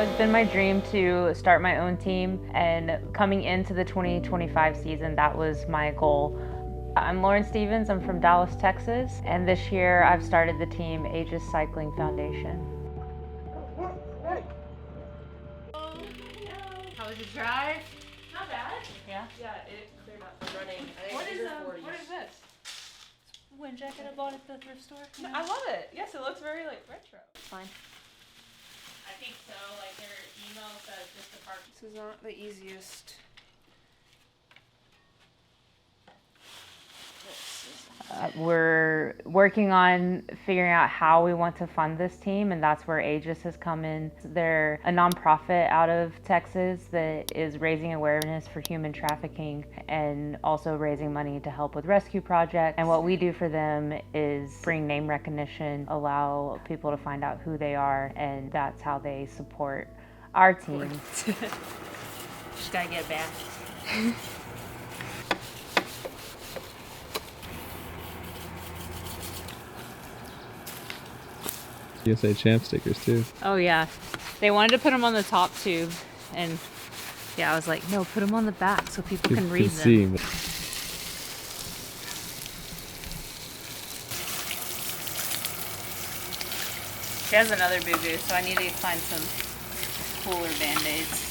It's been my dream to start my own team, and coming into the 2025 season, that was my goal. I'm Lauren Stevens, I'm from Dallas, Texas, and this year I've started the team Aegis Cycling Foundation. How was your drive? Not bad. Yeah? Yeah, it cleared up. I'm running. What is this? Wind jacket I bought at the thrift store. No, I love it. Yes, it looks very like retro. Fine. I think so. Like their email says just the park. This is not the easiest. We're working on figuring out how we want to fund this team, and that's where Aegis has come in. They're a nonprofit out of Texas that is raising awareness for human trafficking and also raising money to help with rescue projects. And what we do for them is bring name recognition, allow people to find out who they are, and that's how they support our team. Just gotta get back. USA Champ stickers too. Oh yeah, they wanted to put them on the top tube, and yeah, I was like, no, put them on the back so people can read them. See. She has another boo-boo, so I need to find some cooler Band-Aids.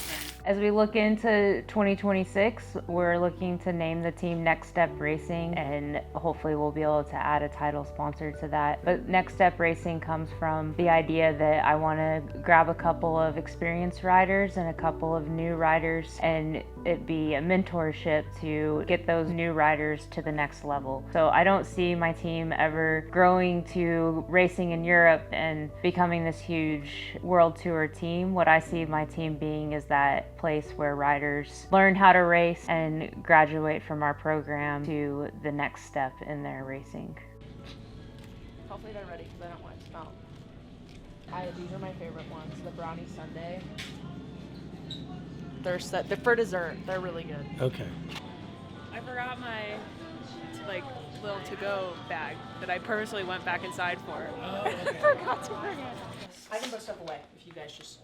As we look into 2026, we're looking to name the team Next Step Racing, and hopefully we'll be able to add a title sponsor to that. But Next Step Racing comes from the idea that I want to grab a couple of experienced riders and a couple of new riders, and it be a mentorship to get those new riders to the next level. So I don't see my team ever growing to racing in Europe and becoming this huge world tour team. What I see my team being is that place where riders learn how to race and graduate from our program to the next step in their racing. Hopefully they're ready because I don't want it to smell. These are my favorite ones, the brownie sundae. They're for dessert. They're really good. Okay. I forgot my little to-go bag that I purposely went back inside for. Oh, okay. Forgot to bring it. I can put stuff away if you guys just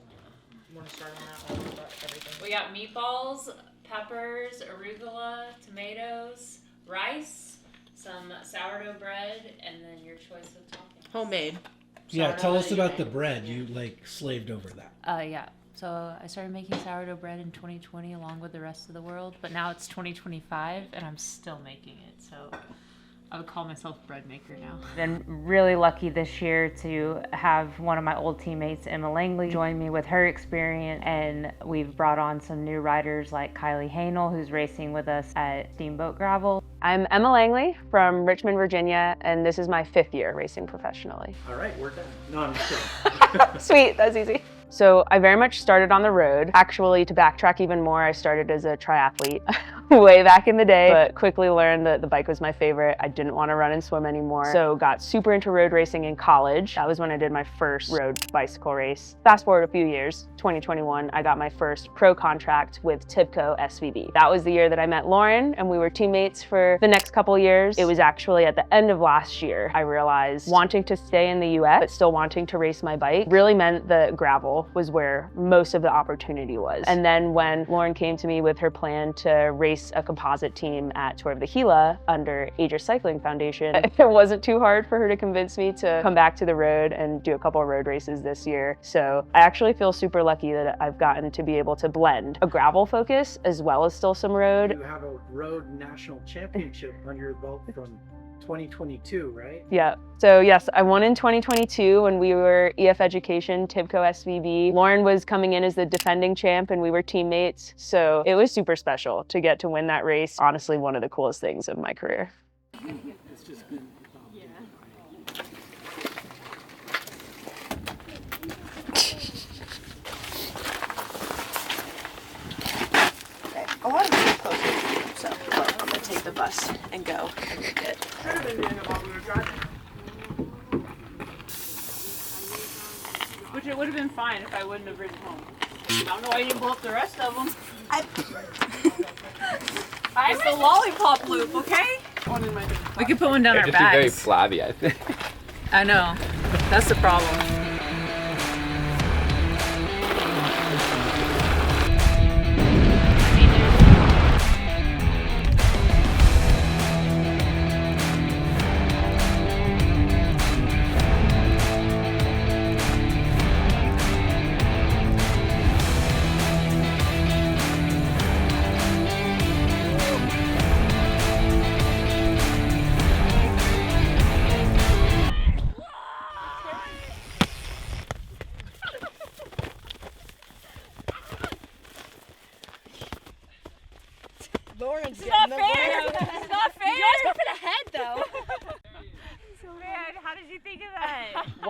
want to start on that one. Everything. We got meatballs, peppers, arugula, tomatoes, rice, some sourdough bread, and then your choice of toppings. Homemade. Yeah, Sourdough tell us that you about make. the bread. You slaved over that. Yeah. So I started making sourdough bread in 2020 along with the rest of the world, but now it's 2025 and I'm still making it. So I would call myself a bread maker now. Been really lucky this year to have one of my old teammates, Emma Langley, join me with her experience, and we've brought on some new riders like Kylie Hanel, who's racing with us at Steamboat Gravel. I'm Emma Langley from Richmond, Virginia, and this is my 5th year racing professionally. All right, we're done. No, I'm just kidding. Sweet, that's easy. So I very much started on the road. Actually, to backtrack even more, I started as a triathlete way back in the day, but quickly learned that the bike was my favorite. I didn't want to run and swim anymore, so got super into road racing in college. That was when I did my first road bicycle race. Fast forward a few years, 2021, I got my first pro contract with Tibco SVB. That was the year that I met Lauren, and we were teammates for the next couple years. It was actually at the end of last year, I realized wanting to stay in the US, but still wanting to race my bike really meant that gravel was where most of the opportunity was. And then when Lauren came to me with her plan to race a composite team at Tour of the Gila under Aegis Cycling Foundation, it wasn't too hard for her to convince me to come back to the road and do a couple of road races this year. So I actually feel super lucky that I've gotten to be able to blend a gravel focus as well as still some road. You have a road national championship on your belt from 2022, right? Yeah. So yes, I won in 2022 when we were EF Education, Tibco SVB. Lauren was coming in as the defending champ and we were teammates. So it was super special to get to win that race. Honestly, one of the coolest things of my career. It's just been A lot of people close to you, so I'm gonna take the bus and go and make it. Should have been doing it while we were driving. Which it would have been fine if I wouldn't have ridden home. I don't know why you didn't blow up the rest of them. It's the lollipop loop, okay? One in my We could put one down our Just be very bags. flabby, I think. I know. That's the problem.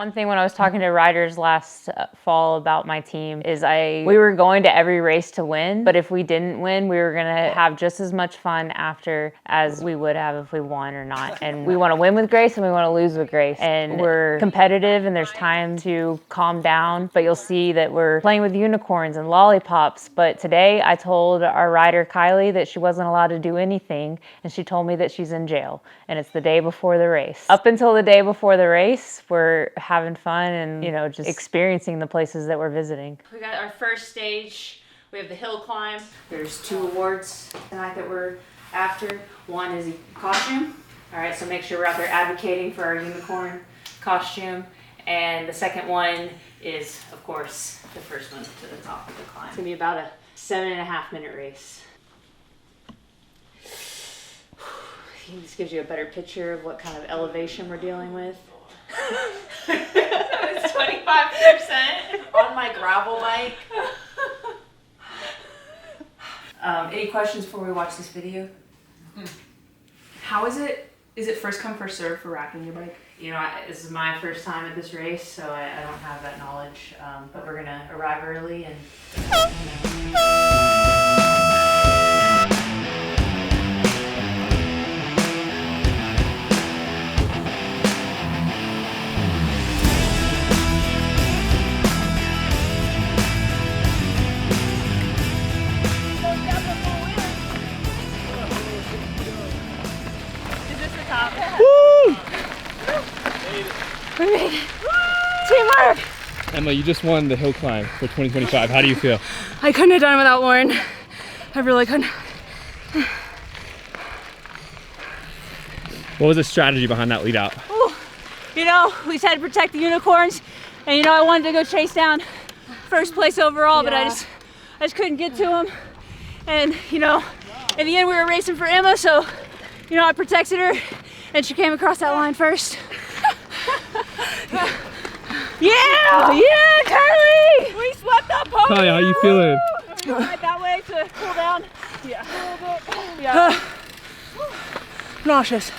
One thing when I was talking to riders last fall about my team is we were going to every race to win, but if we didn't win, we were gonna have just as much fun after as we would have if we won or not. And we wanna win with grace and we wanna lose with grace. And we're competitive and there's time to calm down, but you'll see that we're playing with unicorns and lollipops. But today I told our rider Kylie that she wasn't allowed to do anything, and she told me that she's in jail, and it's the day before the race. Up until the day before the race, we're having fun and, you know, just experiencing the places that we're visiting. We got our first stage. We have the hill climb. There's 2 awards tonight that we're after. One is costume. All right, so make sure we're out there advocating for our unicorn costume. And the second one is, of course, the first one to the top of the climb. It's gonna be about a 7.5 minute race. This gives you a better picture of what kind of elevation we're dealing with. It's 25% on my gravel bike. Any questions before we watch this video? How is it? Is it first come, first serve for racking your bike? You know, this is my first time at this race, so I don't have that knowledge. But we're gonna arrive early and. Teamwork! Emma, you just won the hill climb for 2025. How do you feel? I couldn't have done it without Lauren. I really couldn't. What was the strategy behind that lead out? Ooh, you know, we just had to protect the unicorns, and you know, I wanted to go chase down first place overall, but I just couldn't get to them. And you know, in the end, we were racing for Emma, so you know, I protected her, and she came across that line first. Yeah, Carly! We swept up home. Kylie, how you feeling? Right that way to cool down. Yeah, a little bit. Yeah. Nauseous.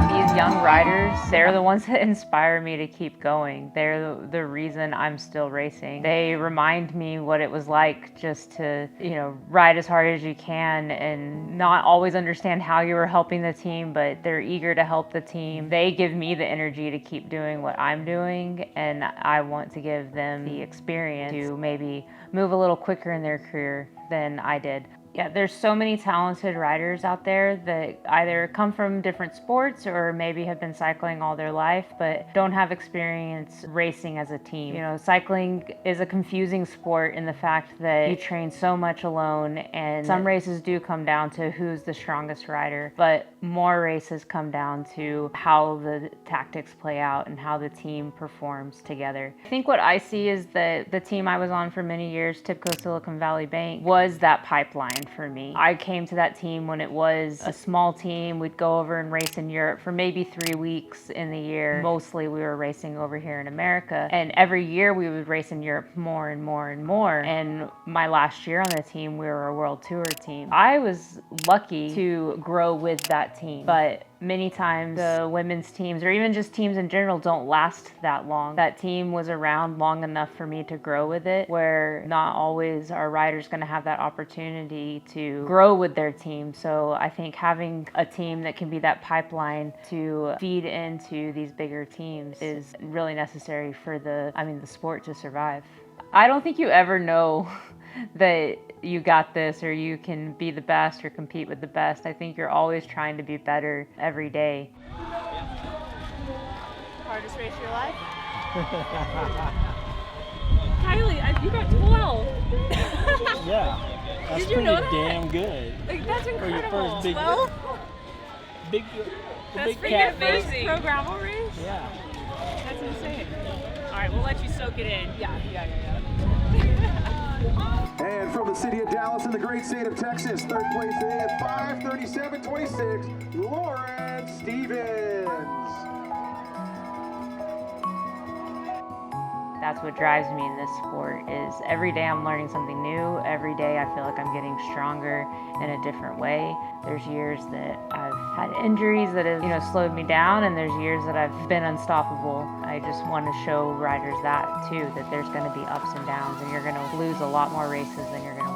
These young riders, they're the ones that inspire me to keep going. They're the reason I'm still racing. They remind me what it was like just to, you know, ride as hard as you can and not always understand how you were helping the team, but they're eager to help the team. They give me the energy to keep doing what I'm doing, and I want to give them the experience to maybe move a little quicker in their career than I did. Yeah, there's so many talented riders out there that either come from different sports or maybe have been cycling all their life, but don't have experience racing as a team. You know, cycling is a confusing sport in the fact that you train so much alone, and some races do come down to who's the strongest rider, but more races come down to how the tactics play out and how the team performs together. I think what I see is that the team I was on for many years, TIBCO Silicon Valley Bank, was that pipeline for me. I came to that team when it was a small team. We'd go over and race in Europe for maybe 3 weeks in the year. Mostly we were racing over here in America, and every year we would race in Europe more and more and more. And my last year on the team, we were a world tour team. I was lucky to grow with that team, but many times the women's teams, or even just teams in general, don't last that long. That team was around long enough for me to grow with it, where not always are riders going to have that opportunity to grow with their team. So I think having a team that can be that pipeline to feed into these bigger teams is really necessary for the sport to survive. I don't think you ever know that you got this or you can be the best or compete with the best. I think you're always trying to be better every day. Hardest race of your life? Kylie, you got 12. Yeah, that's Did you pretty know that? damn good. Like, that's incredible. For your first big, 12? big, That's big freaking cat amazing. race. Pro gravel race? Yeah. That's insane. All right, we'll let you soak it in. Yeah. And from the city of Dallas in the great state of Texas, third place at 5:37.26, Lauren Stevens. That's what drives me in this sport is every day I'm learning something new. Every day I feel like I'm getting stronger in a different way. There's years that I've had injuries that have, slowed me down, and there's years that I've been unstoppable. I just want to show riders that too, that there's going to be ups and downs, and you're going to lose a lot more races than you're going to